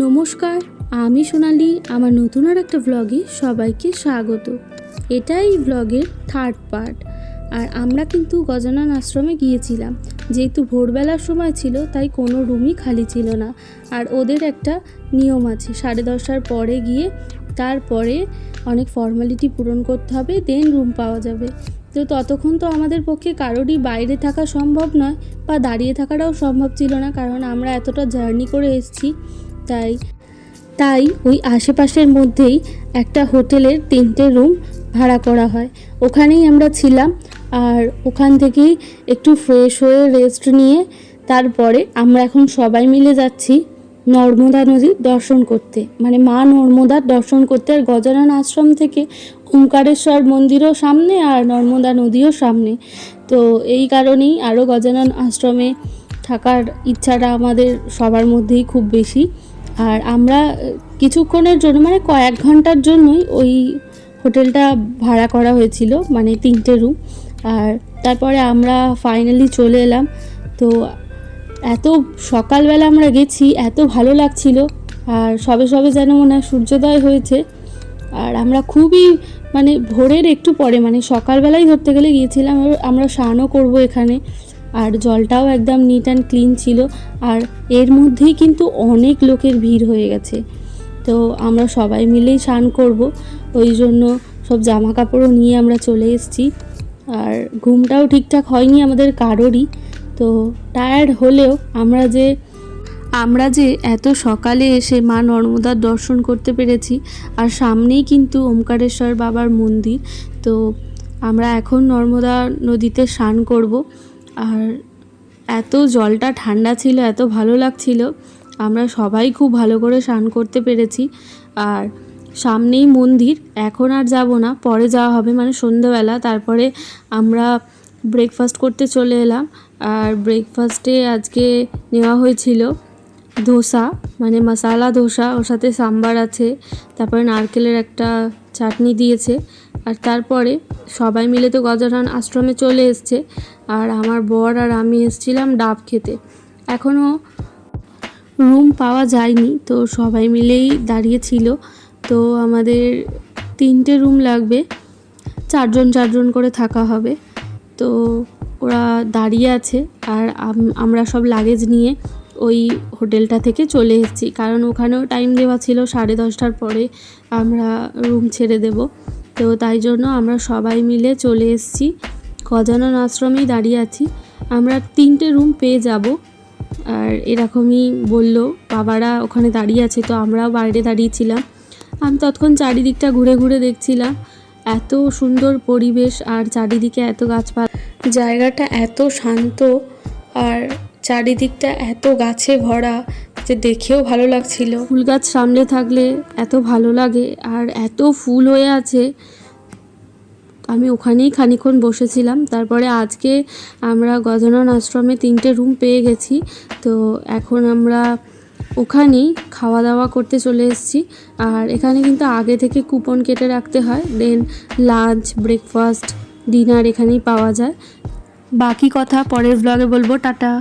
নমস্কার, আমি সোনালি। আমার নতুন আর একটা ব্লগে সবাইকে স্বাগত। এটাই ব্লগের থার্ড পার্ট। আর আমরা কিন্তু গজানন আশ্রমে গিয়েছিলাম। যেহেতু ভোরবেলার সময় ছিল তাই কোনো রুমই খালি ছিল না। আর ওদের একটা নিয়ম আছে, 10:30টার পরে গিয়ে তারপরে অনেক ফর্মালিটি পূরণ করতে হবে, দেন রুম পাওয়া যাবে। তো ততক্ষণ তো আমাদের পক্ষে কারোরই বাইরে থাকা সম্ভব নয়, বা দাঁড়িয়ে থাকাটাও সম্ভব ছিল না, কারণ আমরা এতটা জার্নি করে এসেছি। তাই ওই আশেপাশের মধ্যেই একটা হোটেলের 3টে রুম ভাড়া করা হয়, ওখানেই আমরা ছিলাম। আর ওখান থেকেই একটু ফ্রেশ হয়ে রেস্ট নিয়ে তারপরে আমরা এখন সবাই মিলে যাচ্ছি নর্মদা নদীর দর্শন করতে, মানে মা নর্মদার দর্শন করতে। আর গজানন আশ্রম থেকে ওমকারেশ্বর মন্দিরও সামনে আর নর্মদা নদীও সামনে। তো এই কারণেই আরও গজানন আশ্রমে থাকার ইচ্ছাটা আমাদের সবার মধ্যেই খুব বেশি। আর আমরা কিছুক্ষণের জন্য, মানে কয়েক ঘন্টার জন্যই ওই হোটেলটা ভাড়া করা হয়েছিল, মানে 3টে রুম। আর তারপরে আমরা ফাইনালি চলে এলাম। তো এত সকালবেলা আমরা গেছি, এত ভালো লাগছিল। আর সবে সবে যেন মনে হয় সূর্যোদয় হয়েছে। আর আমরা খুবই, মানে ভোরের একটু পরে, মানে সকালবেলাই ধরতে গেলে গিয়েছিলাম। আমরা স্নানও করবো এখানে। আর জলটাও একদম নিট অ্যান্ড ক্লিন ছিল। আর এর মধ্যেই কিন্তু অনেক লোকের ভিড় হয়ে গেছে। তো আমরা সবাই মিলেই স্নান করব, ওই জন্য সব জামা কাপড়ও নিয়ে আমরা চলে এসেছি। আর ঘুমটাও ঠিকঠাক হয়নি আমাদের কারোরই। তো টায়ার্ড হলেও আমরা যে এত সকালে এসে মা নর্মদার দর্শন করতে পেরেছি। আর সামনেই কিন্তু ওমকারেশ্বর বাবার মন্দির। তো আমরা এখন নর্মদা নদীতে স্নান করব। আর এত জলটা ঠান্ডা ছিল, এত ভালো লাগছিল, আমরা সবাই খুব ভালো করে স্নান করতে পেরেছি। আর সামনেই মন্দির, এখন আর যাব না, পরে যাওয়া হবে, মানে সন্ধ্যেবেলা। তারপরে আমরা ব্রেকফাস্ট করতে চলে এলাম। আর ব্রেকফাস্টে আজকে নেওয়া হয়েছিল ধোসা, মানে মশালা ধোসা, ওর সাথে সাম্বার আছে, তারপরে নারকেলের একটা চাটনি দিয়েছে। আর তারপরে সবাই মিলে তো গজানন আশ্রমে চলে এসছে। আর আমার বর আর আমি এসেছিলাম ডাব খেতে। এখনও রুম পাওয়া যায়নি, তো সবাই মিলেই দাঁড়িয়েছিল। তো আমাদের 3টে রুম লাগবে, 4জন করে থাকা হবে। তো ওরা দাঁড়িয়ে আছে। আর আমরা সব লাগেজ নিয়ে ওই হোটেলটা থেকে চলে এসেছি, কারণ ওখানেও টাইম দেওয়া ছিল 10:30টার পরে আমরা রুম ছেড়ে দেব। তো তাই জন্য আমরা সবাই মিলে চলে এসেছি, গজানন আশ্রমেই দাঁড়িয়ে আছি। আমরা 3টে রুম পেয়ে যাব। আর এরকমই বলল, বাবারা ওখানে দাঁড়িয়ে আছে, তো আমরাও বাইরে দাঁড়িয়েছিলাম। আমি ততক্ষণ চারিদিকটা ঘুরে ঘুরে দেখছিলাম, এত সুন্দর পরিবেশ আর চারিদিকে এত গাছপালা, জায়গাটা এত শান্ত আর চারিদিকটা এত গাছে ভরা যে দেখেও ভালো লাগছিল। ফুল গাছ সামনে থাকলে এত ভালো লাগে, আর এত ফুল হয়ে আছে। আমি ওখানেই খানিকক্ষণ বসেছিলাম। তারপরে আজকে আমরা গজানন আশ্রমে 3টে রুম পেয়ে গেছি। তো এখন আমরা ওখানেই খাওয়া দাওয়া করতে চলে এসেছি। আর এখানে কিন্তু আগে থেকে কুপন কেটে রাখতে হয়, দেন লাঞ্চ, ব্রেকফাস্ট, ডিনার এখানেই পাওয়া যায়। বাকি কথা পরের ব্লগে বলবো। টাটা।